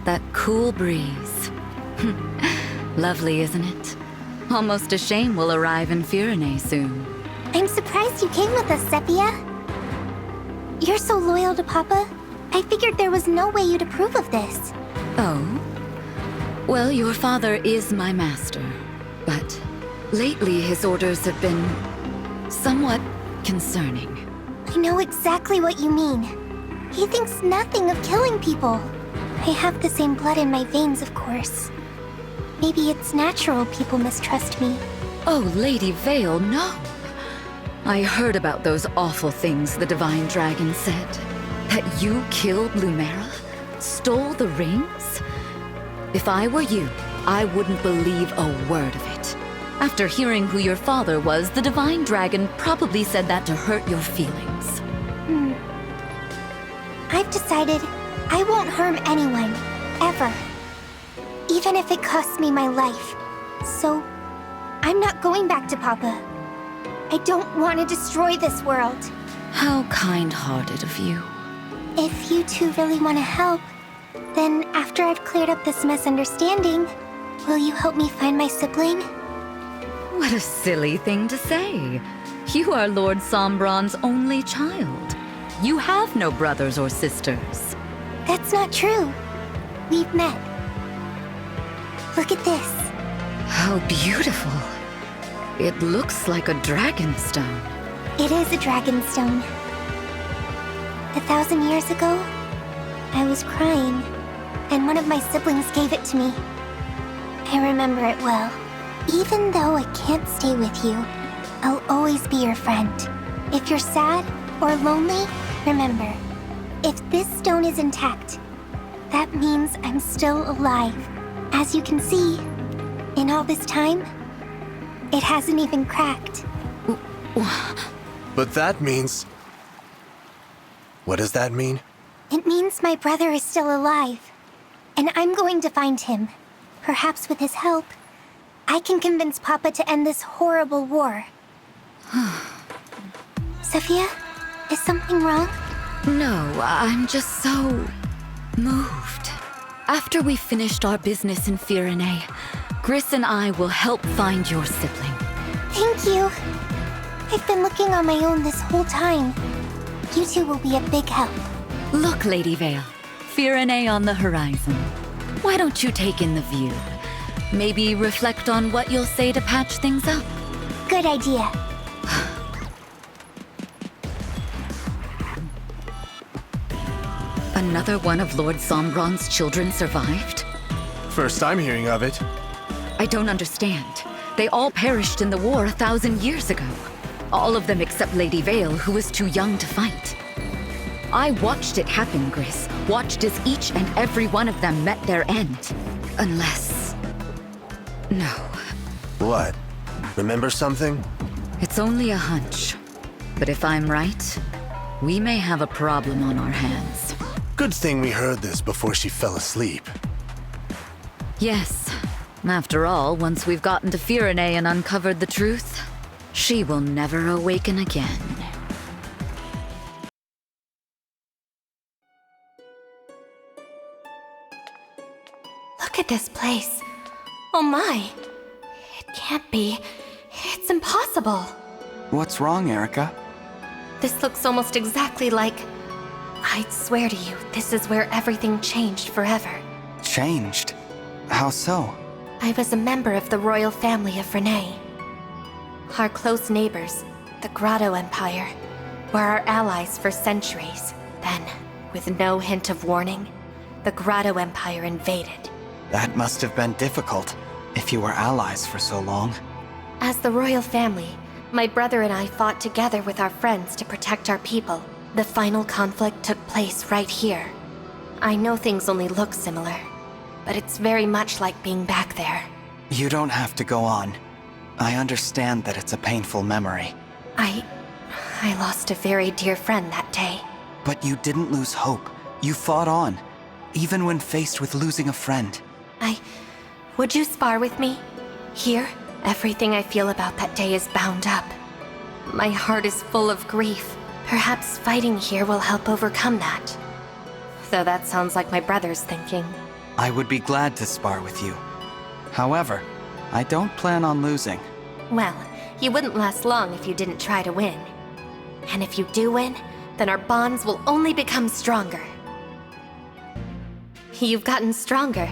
That cool breeze. Lovely, isn't it? Almost a shame we'll arrive in Firene soon. I'm surprised you came with us, Sepia. You're so loyal to Papa. I figured there was no way you'd approve of this. Oh? Well, your father is my master, but lately his orders have been somewhat concerning. I know exactly what you mean. He thinks nothing of killing people. I have the same blood in my veins, of course. Maybe it's natural people mistrust me. Oh, Lady Vale, no. I heard about those awful things the Divine Dragon said. That you killed Lumera? Stole the rings? If I were you, I wouldn't believe a word of it. After hearing who your father was, the Divine Dragon probably said that to hurt your feelings. I've decided I won't harm anyone, ever. Even if it costs me my life. So, I'm not going back to Papa. I don't want to destroy this world. How kind-hearted of you. If you two really want to help, then after I've cleared up this misunderstanding, will you help me find my sibling? What a silly thing to say. You are Lord Sombron's only child. You have no brothers or sisters. That's not true. We've met. Look at this. How beautiful. It looks like a dragonstone. It is a dragonstone. 1,000 years ago, I was crying, and one of my siblings gave it to me. I remember it well. Even though I can't stay with you, I'll always be your friend. If you're sad or lonely, remember, if this stone is intact, that means I'm still alive. As you can see, in all this time, it hasn't even cracked. But that means... What does that mean? It means my brother is still alive, and I'm going to find him. Perhaps with his help, I can convince Papa to end this horrible war. Sophia, is something wrong? No, I'm just so moved. After we've finished our business in Firene, Gris and I will help find your sibling. Thank you. I've been looking on my own this whole time. You two will be a big help. Look, Lady Vale, Firene on the horizon. Why don't you take in the view? Maybe reflect on what you'll say to patch things up. Good idea. Another one of Lord Sombron's children survived? First I'm hearing of it. I don't understand. They all perished in the war 1,000 years ago. All of them except Lady Vale, who was too young to fight. I watched it happen, Gris. Watched as each and every one of them met their end. Unless... No. What? Remember something? It's only a hunch. But if I'm right, we may have a problem on our hands. Good thing we heard this before she fell asleep. Yes. After all, once we've gotten to Firene and uncovered the truth, she will never awaken again. Look at this place. Oh my. It can't be. It's impossible. What's wrong, Erica? This looks almost exactly like... I'd swear to you, this is where everything changed forever. Changed? How so? I was a member of the royal family of Firene. Our close neighbors, the Grotto Empire, were our allies for centuries. Then, with no hint of warning, the Grotto Empire invaded. That must have been difficult, if you were allies for so long. As the royal family, my brother and I fought together with our friends to protect our people. The final conflict took place right here. I know things only look similar, but it's very much like being back there. You don't have to go on. I understand that it's a painful memory. I lost a very dear friend that day. But you didn't lose hope. You fought on, even when faced with losing a friend. Would you spar with me? Here, everything I feel about that day is bound up. My heart is full of grief. Perhaps fighting here will help overcome that. Though that sounds like my brother's thinking. I would be glad to spar with you. However, I don't plan on losing. Well, you wouldn't last long if you didn't try to win. And if you do win, then our bonds will only become stronger. You've gotten stronger.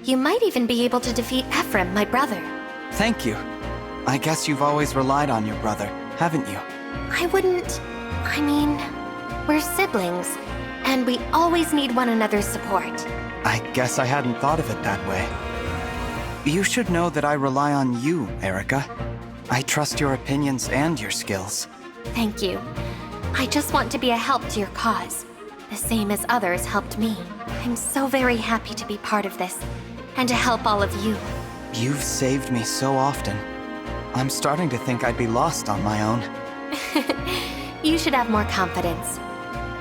You might even be able to defeat Ephraim, my brother. Thank you. I guess you've always relied on your brother, haven't you? We're siblings, and we always need one another's support. I guess I hadn't thought of it that way. You should know that I rely on you, Erica. I trust your opinions and your skills. Thank you. I just want to be a help to your cause, the same as others helped me. I'm so very happy to be part of this, and to help all of you. You've saved me so often. I'm starting to think I'd be lost on my own. You should have more confidence.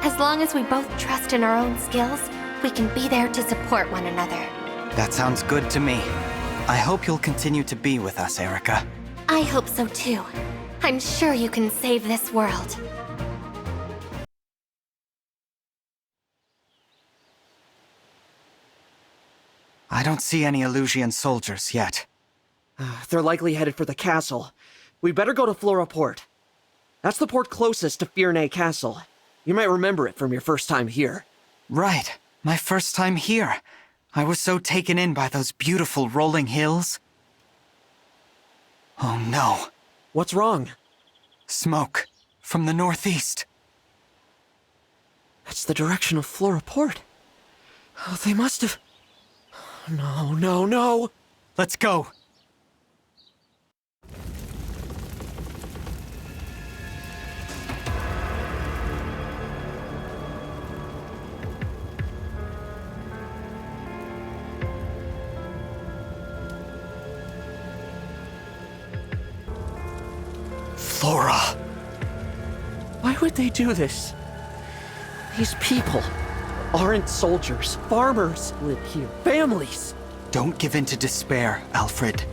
As long as we both trust in our own skills, we can be there to support one another. That sounds good to me. I hope you'll continue to be with us, Erica. I hope so too. I'm sure you can save this world. I don't see any Illusian soldiers yet. They're likely headed for the castle. We better go to Flora Port. That's the port closest to Firene Castle. You might remember it from your first time here. Right. My first time here. I was so taken in by those beautiful rolling hills. Oh no. What's wrong? Smoke. From the northeast. That's the direction of Flora Port. Oh, they must have... No, no, no! Let's go. Flora. Why would they do this? These people aren't soldiers. Farmers live here. Families. Don't give in to despair, Alfred.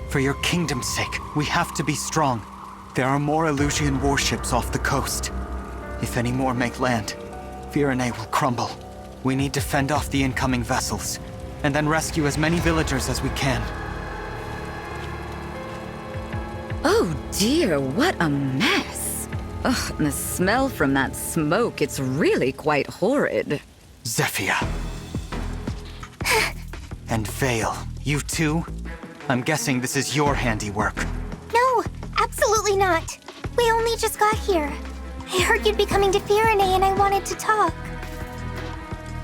For your kingdom's sake, we have to be strong. There are more Illusian warships off the coast. If any more make land, Firene will crumble. We need to fend off the incoming vessels, and then rescue as many villagers as we can. Oh dear, what a mess. Ugh, and the smell from that smoke, it's really quite horrid. Zephyr. And Vale, you too? I'm guessing this is your handiwork. No, absolutely not. We only just got here. I heard you'd be coming to Firene and I wanted to talk.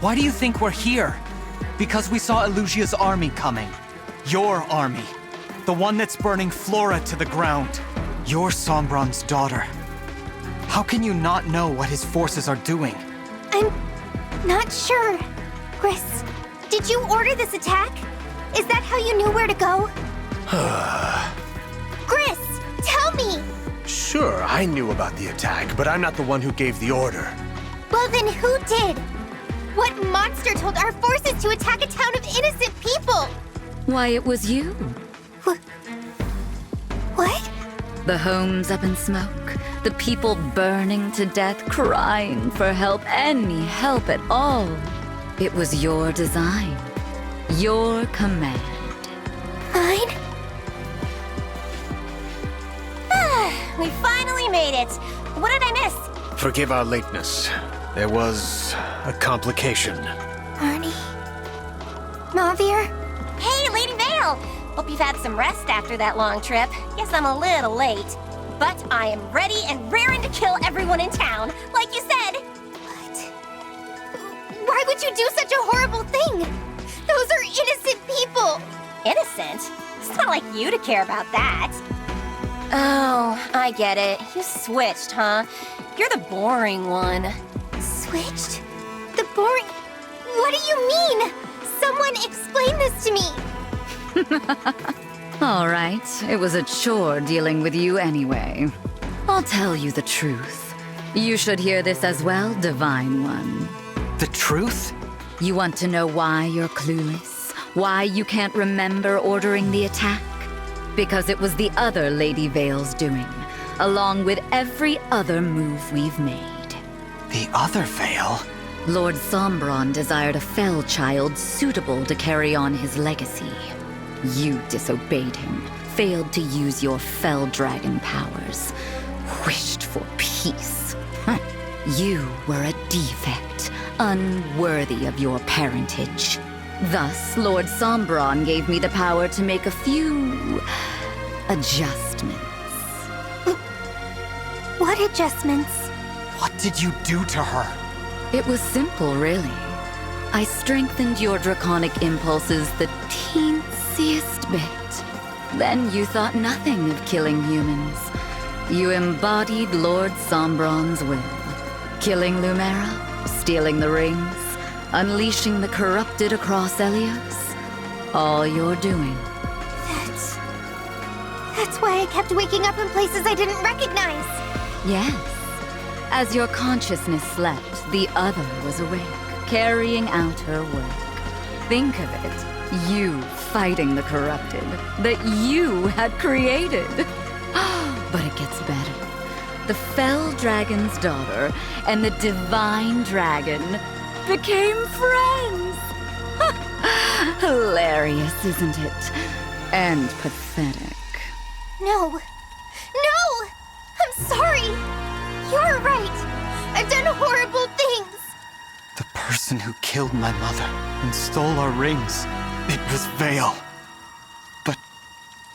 Why do you think we're here? Because we saw Elusia's army coming. Your army. The one that's burning Flora to the ground. You're Sombron's daughter. How can you not know what his forces are doing? I'm not sure. Gris, did you order this attack? Is that how you knew where to go? Gris, tell me! Sure, I knew about the attack, but I'm not the one who gave the order. Well, then who did? What monster told our forces to attack a town of innocent people? Why, it was you. What? The homes up in smoke, the people burning to death, crying for help, any help at all. It was your design, your command. Mine? We finally made it. What did I miss? Forgive our lateness. There was a complication. Arnie? Mavir? Hey, Lady Vale! Hope you've had some rest after that long trip. Guess I'm a little late. But I am ready and raring to kill everyone in town, like you said. What? Why would you do such a horrible thing? Those are innocent people. Innocent? It's not like you to care about that. Oh, I get it. You switched, huh? You're the boring one. Switched? The boring... What do you mean? Someone explain this to me. All right, it was a chore dealing with you anyway. I'll tell you the truth. You should hear this as well, Divine One. The truth? You want to know why you're clueless? Why you can't remember ordering the attack? Because it was the other Lady Vale's doing, along with every other move we've made. The other Vale? Lord Sombron desired a fell child suitable to carry on his legacy. You disobeyed him, failed to use your fell dragon powers, wished for peace. You were a defect, unworthy of your parentage. Thus, Lord Sombron gave me the power to make a few adjustments. What adjustments? What did you do to her? It was simple, really. I strengthened your draconic impulses the teensiest bit. Then you thought nothing of killing humans. You embodied Lord Sombron's will. Killing Lumera, stealing the rings, unleashing the corrupted across Elios. All you're doing. That's why I kept waking up in places I didn't recognize. Yes. As your consciousness slept, the other was awake, carrying out her work. Think of it. You fighting the corrupted that you had created. But it gets better. The Fell Dragon's daughter and the Divine Dragon became friends. Hilarious, isn't it? And pathetic. No! No! I'm sorry! You're right! I've done horrible things! The person who killed my mother and stole our rings. It was Vale. But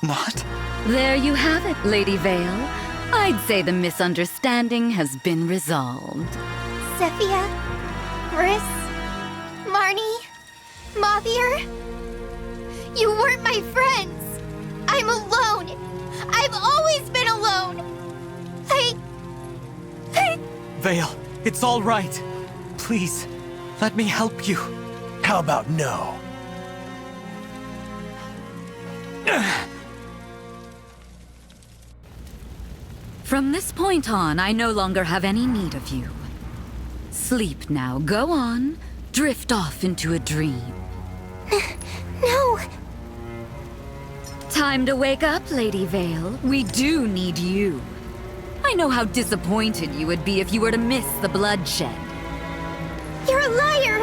not? There you have it, Lady Vale. I'd say the misunderstanding has been resolved. Zephia? Riss? Marnie? Mothier? You weren't my friends! I'm alone! I've always been alone! Vale, it's all right. Please, let me help you. How about no? From this point on, I no longer have any need of you. Sleep now. Go on. Drift off into a dream. No! Time to wake up, Lady Vale. We do need you. I know how disappointed you would be if you were to miss the bloodshed. You're a liar!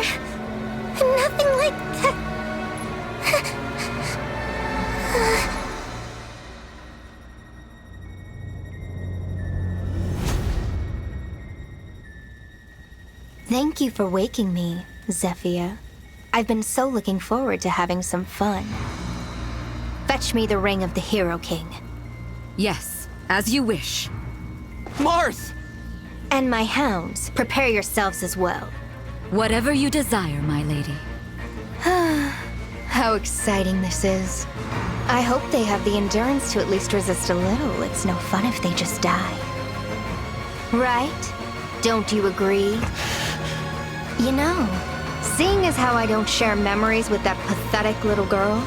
Nothing like that. Thank you for waking me, Zephia. I've been so looking forward to having some fun. Fetch me the ring of the Hero King. Yes, as you wish. Marth! And my hounds, prepare yourselves as well. Whatever you desire, my lady. How exciting this is. I hope they have the endurance to at least resist a little. It's no fun if they just die. Right? Don't you agree? You know, seeing as how I don't share memories with that pathetic little girl,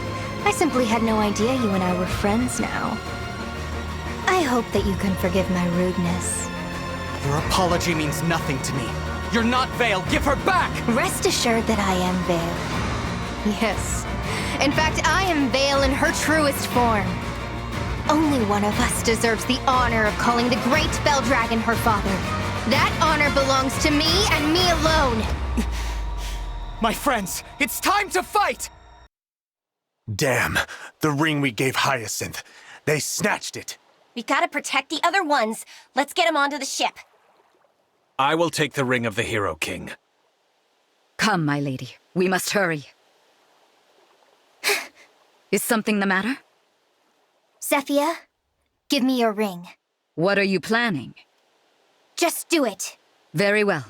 I simply had no idea you and I were friends now. I hope that you can forgive my rudeness. Your apology means nothing to me. You're not Vale. Give her back! Rest assured that I am Vale. Yes. In fact, I am Vale in her truest form. Only one of us deserves the honor of calling the great Bell Dragon her father. That honor belongs to me and me alone. My friends, it's time to fight! Damn, the ring we gave Hyacinth. They snatched it. We gotta protect the other ones. Let's get them onto the ship. I will take the ring of the Hero King. Come, my lady. We must hurry. Is something the matter? Zephia, give me your ring. What are you planning? Just do it. Very well.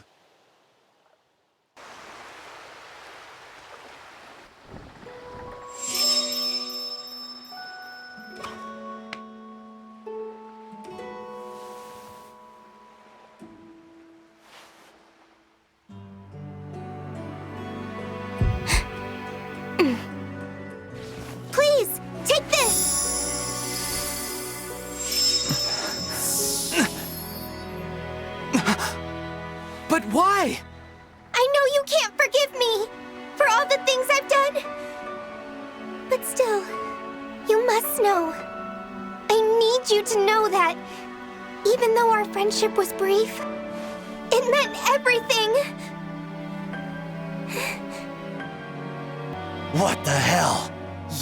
Please, take this! But why? I know you can't forgive me for all the things I've done. But still, you must know. I need you to know that, even though our friendship was brief, it meant everything. What the hell?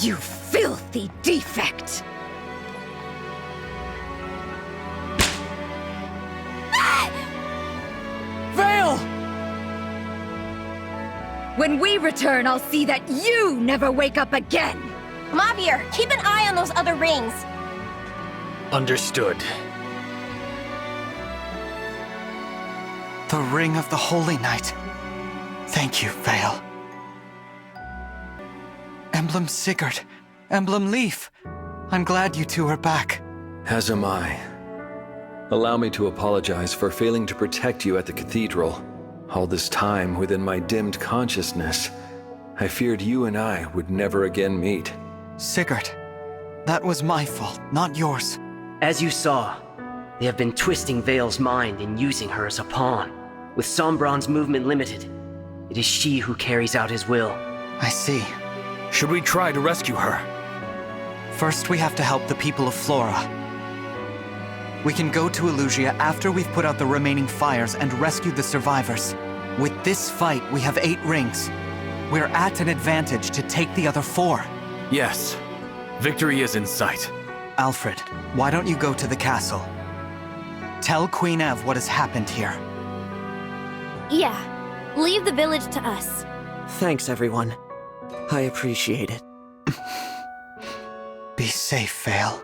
You filthy defect! Vale! When we return, I'll see that you never wake up again! Mavir, keep an eye on those other rings. Understood. The Ring of the Holy Knight. Thank you, Vale. Emblem Sigurd, Emblem Leaf. I'm glad you two are back. As am I. Allow me to apologize for failing to protect you at the cathedral. All this time, within my dimmed consciousness, I feared you and I would never again meet. Sigurd, that was my fault, not yours. As you saw, they have been twisting Vale's mind and using her as a pawn. With Sombron's movement limited, it is she who carries out his will. I see. Should we try to rescue her? First, we have to help the people of Flora. We can go to Elusia after we've put out the remaining fires and rescued the survivors. With this fight, we have 8 rings. We're at an advantage to take the other 4. Yes. Victory is in sight. Alfred, why don't you go to the castle? Tell Queen Ev what has happened here. Yeah. Leave the village to us. Thanks, everyone. I appreciate it. Be safe, Vale.